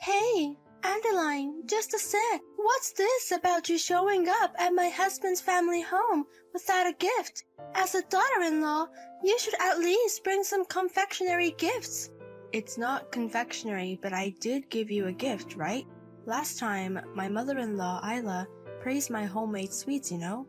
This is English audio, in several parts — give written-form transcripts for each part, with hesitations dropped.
Hey, Adeline, just a sec. What's this about you showing up at my husband's family home without a gift? As a daughter-in-law, you should at least bring some confectionery gifts. It's not confectionery, but I did give you a gift, right? Last time, my mother-in-law, Isla, praised my homemade sweets, you know?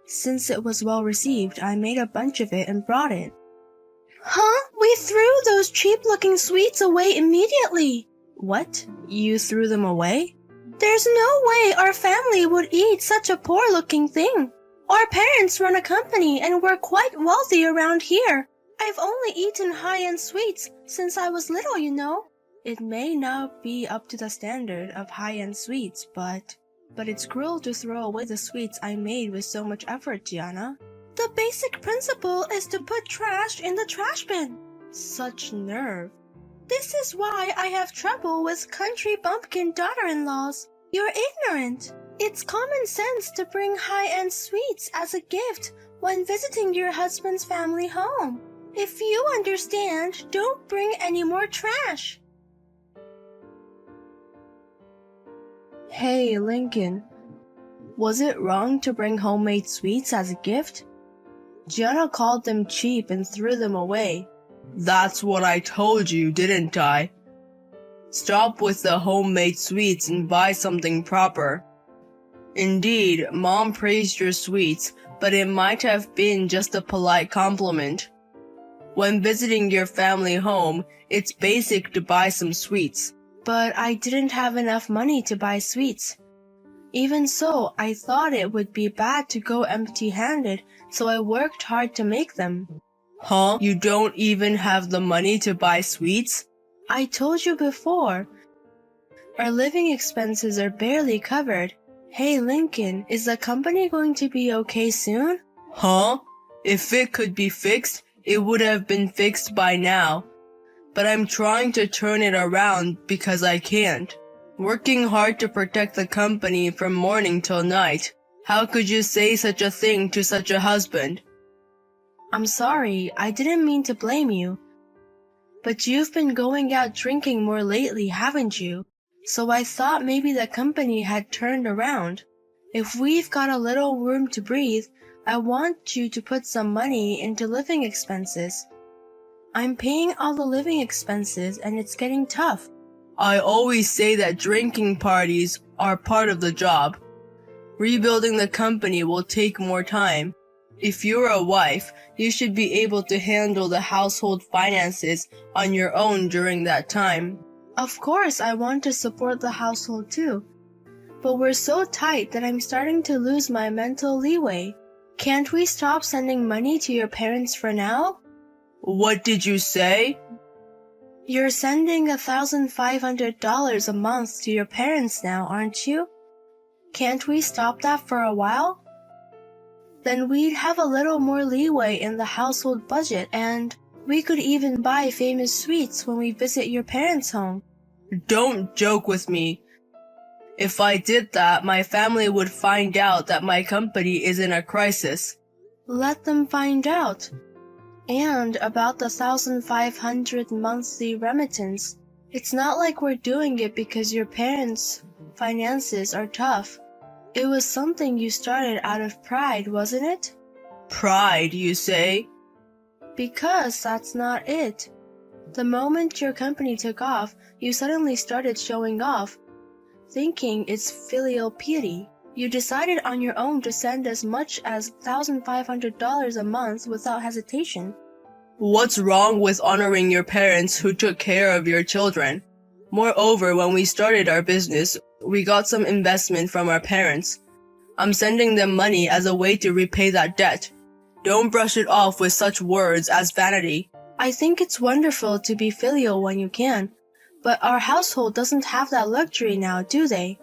Since it was well received, I made a bunch of it and brought it. Huh? We threw those cheap-looking sweets away immediately. What? You threw them away? There's no way our family would eat such a poor-looking thing. Our parents run a company and we're quite wealthy around here. I've only eaten high-end sweets since I was little, you know. It may not be up to the standard of high-end sweets, but it's cruel to throw away the sweets I made with so much effort, Gianna. The basic principle is to put trash in the trash bin. Such nerve. This is why I have trouble with country bumpkin daughter-in-laws. You're ignorant. It's common sense to bring high-end sweets as a gift when visiting your husband's family home. If you understand, don't bring any more trash. Hey, Lincoln. Was it wrong to bring homemade sweets as a gift? Gianna called them cheap and threw them away. That's what I told you, didn't I? Stop with the homemade sweets and buy something proper. Indeed, Mom praised your sweets, but it might have been just a polite compliment. When visiting your family home, it's basic to buy some sweets. But I didn't have enough money to buy sweets. Even so, I thought it would be bad to go empty-handed, so I worked hard to make them. Huh? You don't even have the money to buy sweets? I told you before. Our living expenses are barely covered. Hey, Lincoln, is the company going to be okay soon? Huh? If it could be fixed, it would have been fixed by now. But I'm trying to turn it around because I can't. Working hard to protect the company from morning till night. How could you say such a thing to such a husband? I'm sorry, I didn't mean to blame you. But you've been going out drinking more lately, haven't you? So I thought maybe the company had turned around. If we've got a little room to breathe, I want you to put some money into living expenses. I'm paying all the living expenses and it's getting tough. I always say that drinking parties are part of the job. Rebuilding the company will take more time. If you're a wife, you should be able to handle the household finances on your own during that time. Of course, I want to support the household too. But we're so tight that I'm starting to lose my mental leeway. Can't we stop sending money to your parents for now? What did you say? You're sending $1,500 a month to your parents now, aren't you? Can't we stop that for a while? Then we'd have a little more leeway in the household budget and we could even buy famous sweets when we visit your parents' home. Don't joke with me. If I did that, my family would find out that my company is in a crisis. Let them find out. And about the 1,500 monthly remittance. It's not like we're doing it because your parents' finances are tough. It was something you started out of pride, wasn't it? Pride, you say? Because that's not it. The moment your company took off, you suddenly started showing off, thinking it's filial piety. You decided on your own to send as much as $1,500 a month without hesitation. What's wrong with honoring your parents who took care of your children? Moreover, when we started our business, we got some investment from our parents. I'm sending them money as a way to repay that debt. Don't brush it off with such words as vanity. I think it's wonderful to be filial when you can, but our household doesn't have that luxury now, do they?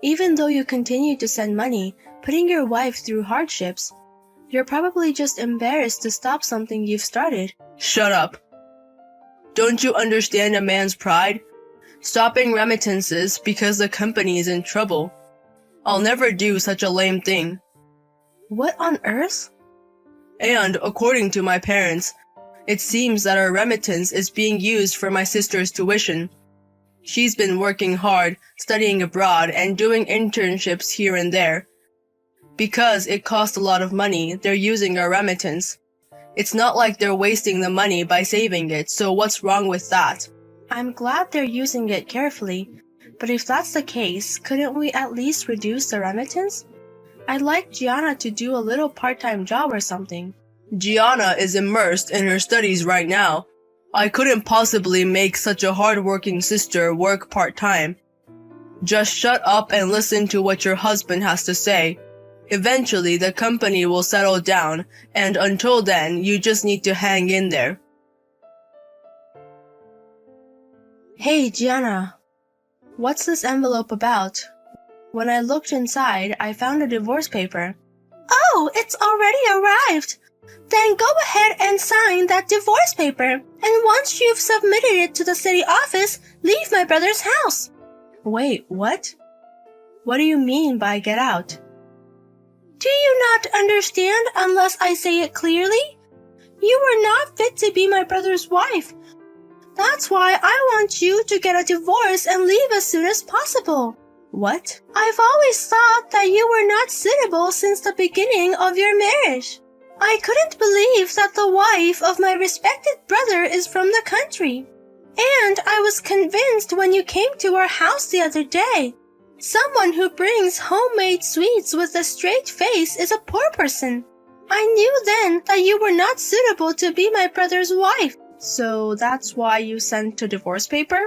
Even though you continue to send money, putting your wife through hardships, you're probably just embarrassed to stop something you've started. Shut up. Don't you understand a man's pride? Stopping remittances because the company is in trouble. I'll never do such a lame thing. What on earth? And, according to my parents, it seems that our remittance is being used for my sister's tuition. She's been working hard, studying abroad, and doing internships here and there. Because it costs a lot of money, they're using our remittance. It's not like they're wasting the money by saving it, so what's wrong with that? I'm glad they're using it carefully, but if that's the case, couldn't we at least reduce the remittance? I'd like Gianna to do a little part-time job or something. Gianna is immersed in her studies right now. I couldn't possibly make such a hard-working sister work part-time. Just shut up and listen to what your husband has to say. Eventually, the company will settle down, and until then, you just need to hang in there. Hey, Gianna. What's this envelope about? When I looked inside, I found a divorce paper. Oh, it's already arrived. Then go ahead and sign that divorce paper, and once you've submitted it to the city office, leave my brother's house. Wait, what? What do you mean by get out? Do you not understand unless I say it clearly? You were not fit to be my brother's wife. That's why I want you to get a divorce and leave as soon as possible. What? I've always thought that you were not suitable since the beginning of your marriage. I couldn't believe that the wife of my respected brother is from the country. And I was convinced when you came to our house the other day. Someone who brings homemade sweets with a straight face is a poor person. I knew then that you were not suitable to be my brother's wife. So that's why you sent a divorce paper?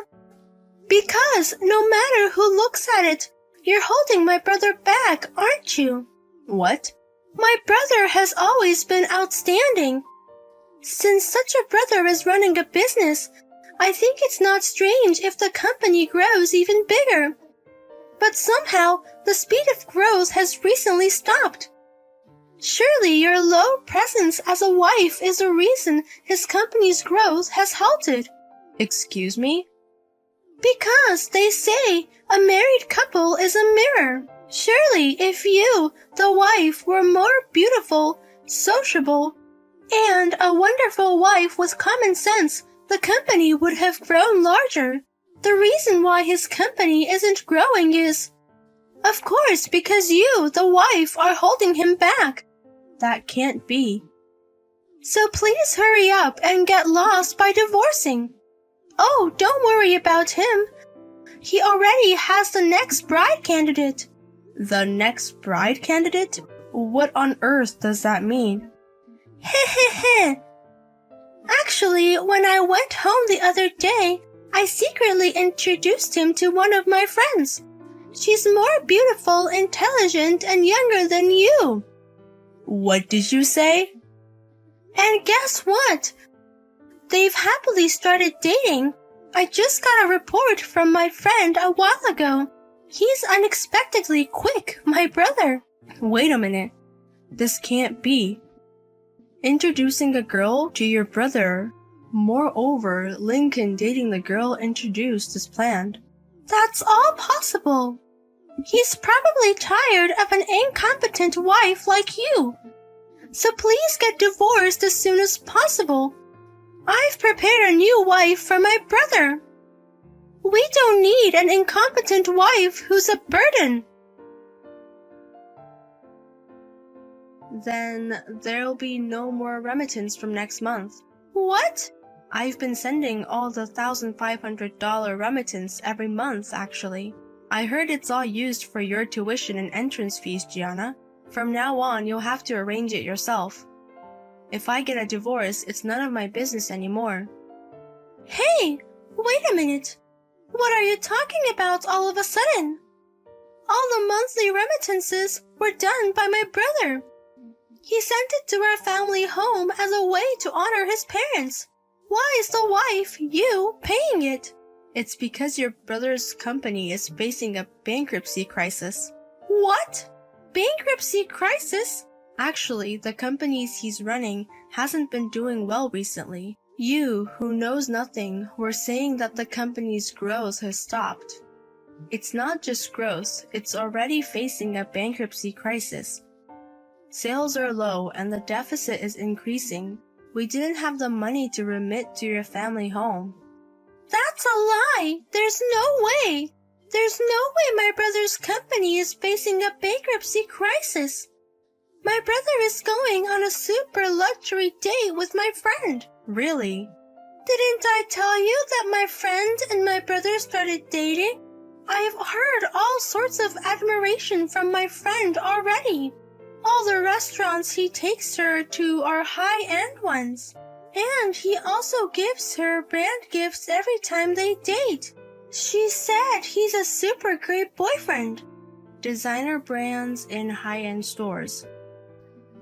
Because no matter who looks at it, you're holding my brother back, aren't you? What? My brother has always been outstanding. Since such a brother is running a business, I think it's not strange if the company grows even bigger. But somehow, the speed of growth has recently stopped. Surely your low presence as a wife is the reason his company's growth has halted. Excuse me? Because they say a married couple is a mirror. Surely if you, the wife, were more beautiful, sociable, and a wonderful wife with common sense, the company would have grown larger. The reason why his company isn't growing is, of course, because you, the wife, are holding him back. That can't be. So please hurry up and get lost by divorcing. Oh, don't worry about him. He already has the next bride candidate. The next bride candidate? What on earth does that mean? Heh. Actually, when I went home the other day, I secretly introduced him to one of my friends. She's more beautiful, intelligent, and younger than you. What did you say? And guess what? They've happily started dating. I just got a report from my friend a while ago. He's unexpectedly quick, my brother. Wait a minute. This can't be. Introducing a girl to your brother. Moreover, Lincoln dating the girl introduced is planned. That's all possible. He's probably tired of an incompetent wife like you. So please get divorced as soon as possible. I've prepared a new wife for my brother. We don't need an incompetent wife who's a burden. Then there'll be no more remittance from next month. What? I've been sending all the $1,500 remittance every month, actually. I heard it's all used for your tuition and entrance fees, Gianna. From now on, you'll have to arrange it yourself. If I get a divorce, it's none of my business anymore. Hey, wait a minute. What are you talking about all of a sudden? All the monthly remittances were done by my brother. He sent it to our family home as a way to honor his parents. Why is the wife, you, paying it? It's because your brother's company is facing a bankruptcy crisis. What? Bankruptcy crisis? Actually, the companies he's running hasn't been doing well recently. You, who knows nothing, were saying that the company's growth has stopped. It's not just growth, it's already facing a bankruptcy crisis. Sales are low and the deficit is increasing. We didn't have the money to remit to your family home. That's a lie! There's no way! There's no way my brother's company is facing a bankruptcy crisis. My brother is going on a super luxury date with my friend. Really? Didn't I tell you that my friend and my brother started dating? I've heard all sorts of admiration from my friend already. All the restaurants he takes her to are high-end ones. And he also gives her brand gifts every time they date. She said he's a super great boyfriend. Designer brands in high-end stores.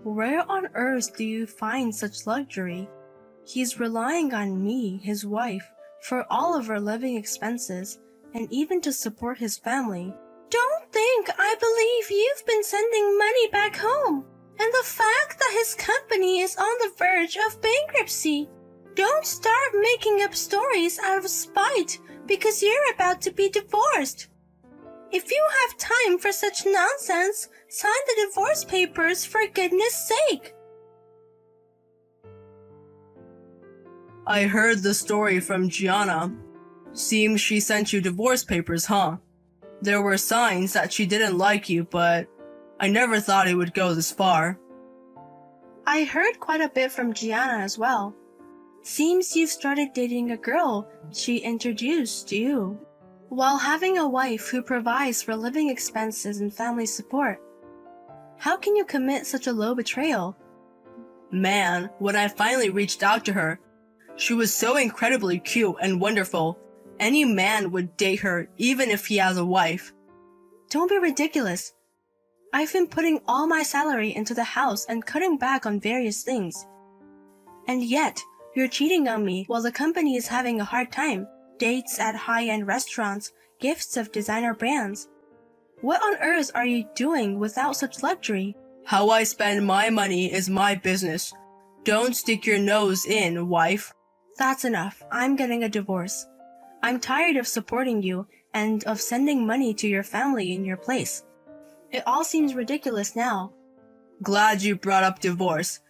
Where on earth do you find such luxury? He's relying on me, his wife, for all of our living expenses, and even to support his family. Don't think I believe you've been sending money back home, and the fact that his company is on the verge of bankruptcy. Don't start making up stories out of spite because you're about to be divorced. If you have time for such nonsense, sign the divorce papers for goodness sake. I heard the story from Gianna. Seems she sent you divorce papers, huh? There were signs that she didn't like you, but I never thought it would go this far. I heard quite a bit from Gianna as well. Seems you've started dating a girl she introduced you, while having a wife who provides for living expenses and family support. How can you commit such a low betrayal? Man, when I finally reached out to her, she was so incredibly cute and wonderful. Any man would date her, even if he has a wife. Don't be ridiculous. I've been putting all my salary into the house and cutting back on various things. And yet, you're cheating on me while the company is having a hard time. Dates at high-end restaurants, gifts of designer brands. What on earth are you doing without such luxury? How I spend my money is my business. Don't stick your nose in, wife. That's enough. I'm getting a divorce. I'm tired of supporting you and of sending money to your family in your place. It all seems ridiculous now. Glad you brought up divorce.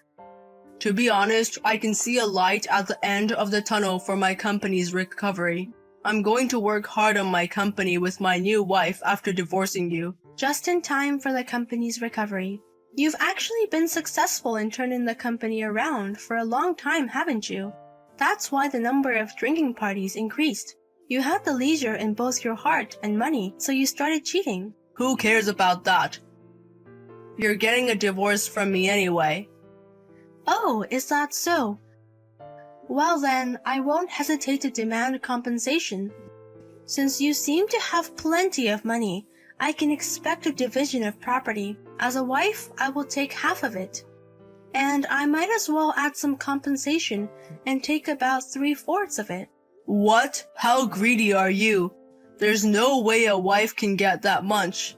To be honest, I can see a light at the end of the tunnel for my company's recovery. I'm going to work hard on my company with my new wife after divorcing you. Just in time for the company's recovery. You've actually been successful in turning the company around for a long time, haven't you? That's why the number of drinking parties increased. You had the leisure in both your heart and money, so you started cheating. Who cares about that? You're getting a divorce from me anyway. Oh, is that so? Well then, I won't hesitate to demand compensation. Since you seem to have plenty of money, I can expect a division of property. As a wife, I will take half of it. And I might as well add some compensation and take about 3/4 of it. What? How greedy are you? There's no way a wife can get that much.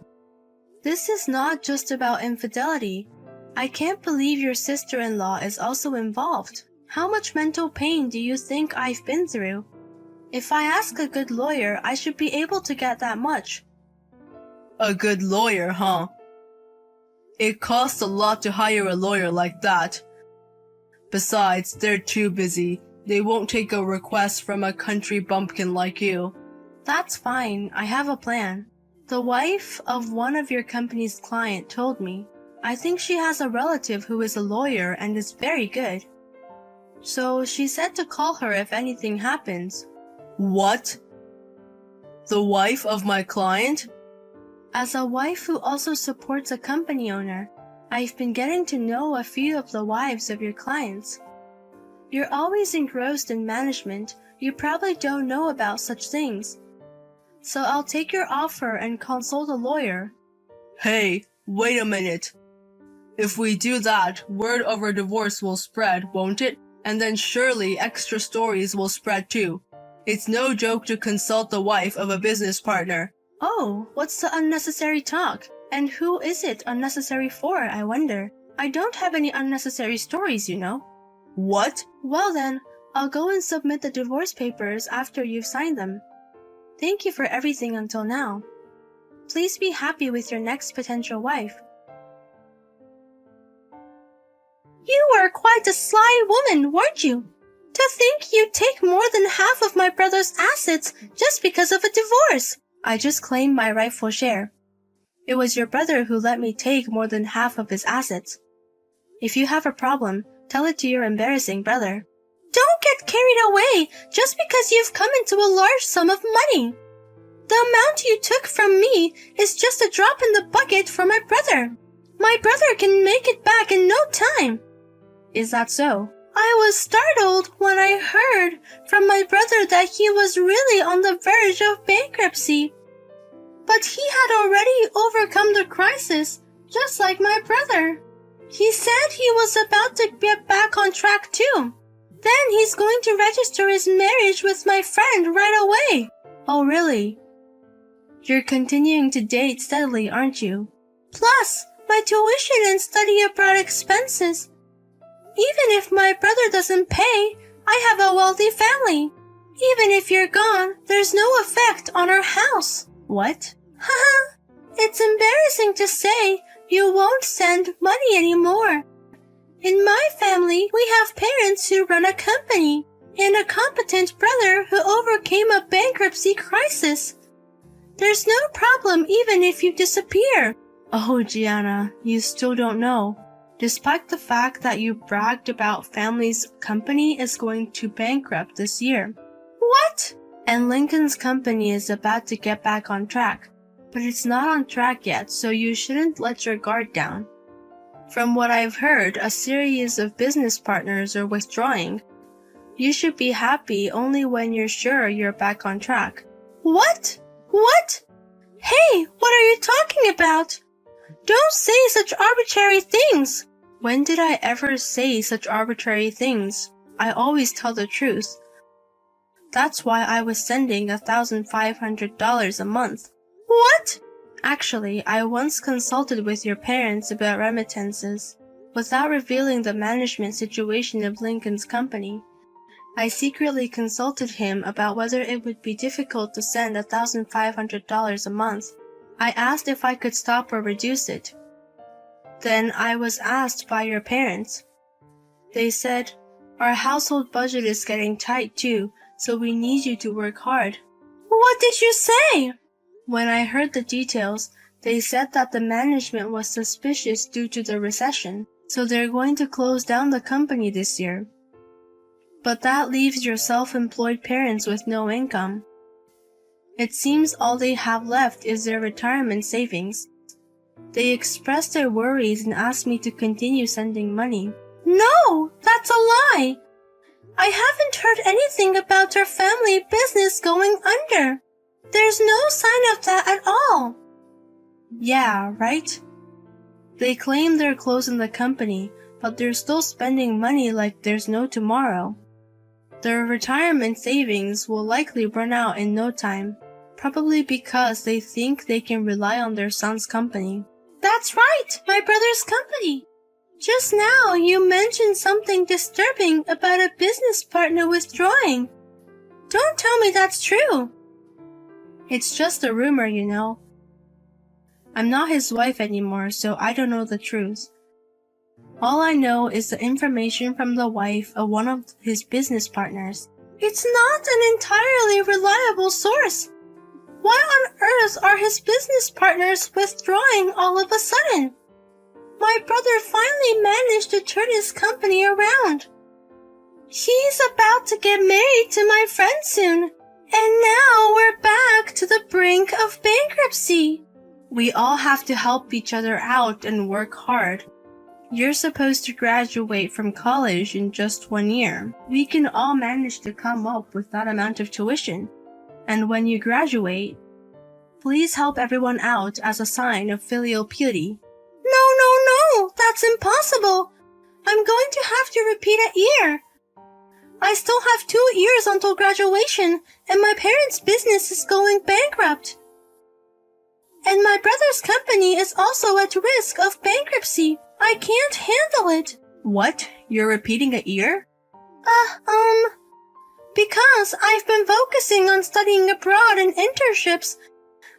This is not just about infidelity. I can't believe your sister-in-law is also involved. How much mental pain do you think I've been through? If I ask a good lawyer, I should be able to get that much. A good lawyer, huh? It costs a lot to hire a lawyer like that. Besides, they're too busy. They won't take a request from a country bumpkin like you. That's fine. I have a plan. The wife of one of your company's client told me. I think she has a relative who is a lawyer and is very good. So she said to call her if anything happens. What? The wife of my client? As a wife who also supports a company owner, I've been getting to know a few of the wives of your clients. You're always engrossed in management. You probably don't know about such things. So I'll take your offer and consult a lawyer. Hey, wait a minute. If we do that, word of our divorce will spread, won't it? And then surely extra stories will spread too. It's no joke to consult the wife of a business partner. Oh, what's the unnecessary talk? And who is it unnecessary for, I wonder? I don't have any unnecessary stories, you know. What? Well then, I'll go and submit the divorce papers after you've signed them. Thank you for everything until now. Please be happy with your next potential wife. You were quite a sly woman, weren't you? To think you'd take more than half of my brother's assets just because of a divorce. I just claimed my rightful share. It was your brother who let me take more than half of his assets. If you have a problem, tell it to your embarrassing brother. Don't get carried away just because you've come into a large sum of money. The amount you took from me is just a drop in the bucket for my brother. My brother can make it back in no time. Is that so? I was startled when I heard from my brother that he was really on the verge of bankruptcy. But he had already overcome the crisis, just like my brother. He said he was about to get back on track too. Then he's going to register his marriage with my friend right away. Oh, really? You're continuing to date steadily, aren't you? Plus, my tuition and study abroad expenses. Even if my brother doesn't pay, I have a wealthy family. Even if you're gone, there's no effect on our house. What? Haha, it's embarrassing to say you won't send money anymore. In my family, we have parents who run a company and a competent brother who overcame a bankruptcy crisis. There's no problem even if you disappear. Oh, Gianna, you still don't know. Despite the fact that you bragged about family's company is going to bankrupt this year. What? And Lincoln's company is about to get back on track. But it's not on track yet, so you shouldn't let your guard down. From what I've heard, a series of business partners are withdrawing. You should be happy only when you're sure you're back on track. What? What? Hey, what are you talking about? Don't say such arbitrary things. When did I ever say such arbitrary things? I always tell the truth. That's why I was sending $1,500 a month. What? Actually, I once consulted with your parents about remittances. Without revealing the management situation of Lincoln's company, I secretly consulted him about whether it would be difficult to send $1,500 a month. I asked if I could stop or reduce it. Then I was asked by your parents. They said, "Our household budget is getting tight too, so we need you to work hard." What did you say? When I heard the details, they said that the management was suspicious due to the recession, so they're going to close down the company this year. But that leaves your self-employed parents with no income. It seems all they have left is their retirement savings. They expressed their worries and asked me to continue sending money. No, that's a lie. I haven't heard anything about our family business going under. There's no sign of that at all. Yeah, right? They claim they're closing the company, but they're still spending money like there's no tomorrow. Their retirement savings will likely run out in no time, probably because they think they can rely on their son's company. That's right, my brother's company. Just now you mentioned something disturbing about a business partner withdrawing. Don't tell me that's true. It's just a rumor, you know. I'm not his wife anymore, so I don't know the truth. All I know is the information from the wife of one of his business partners. It's not an entirely reliable source. Why on earth are his business partners withdrawing all of a sudden? My brother finally managed to turn his company around. He's about to get married to my friend soon. And now we're back to the brink of bankruptcy. We all have to help each other out and work hard. You're supposed to graduate from college in just 1 year. We can all manage to come up with that amount of tuition. And when you graduate, please help everyone out as a sign of filial piety. No, that's impossible. I'm going to have to repeat a year. I still have 2 years until graduation, and my parents' business is going bankrupt. And my brother's company is also at risk of bankruptcy. I can't handle it. What? You're repeating a year? Because I've been focusing on studying abroad and internships.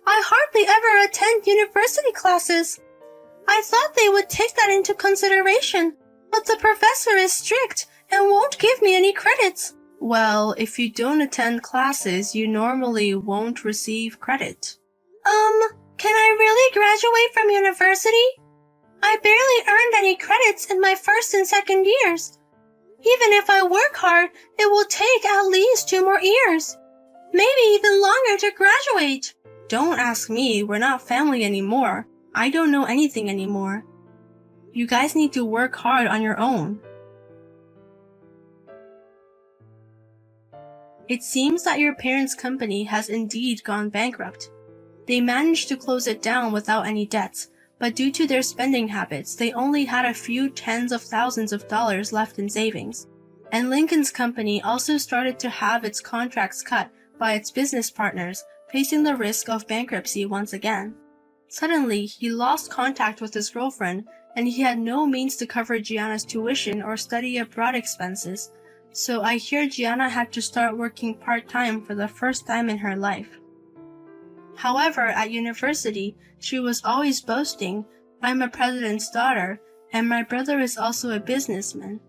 I hardly ever attend university classes. I thought they would take that into consideration, but the professor is strict and won't give me any credits. Well, if you don't attend classes, you normally won't receive credit. Can I really graduate from university? I barely earned any credits in my first and second years. Even if I work hard, it will take at least 2 more years. Maybe even longer to graduate. Don't ask me, we're not family anymore. I don't know anything anymore. You guys need to work hard on your own. It seems that your parents' company has indeed gone bankrupt. They managed to close it down without any debts, but due to their spending habits, they only had a few tens of thousands of dollars left in savings. And Lincoln's company also started to have its contracts cut by its business partners, facing the risk of bankruptcy once again. Suddenly, he lost contact with his girlfriend, and he had no means to cover Gianna's tuition or study abroad expenses, so I hear Gianna had to start working part-time for the first time in her life. However, at university, she was always boasting, "I'm a president's daughter, and my brother is also a businessman."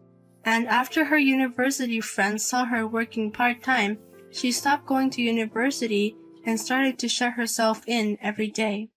And after her university friends saw her working part-time, she stopped going to university and started to shut herself in every day.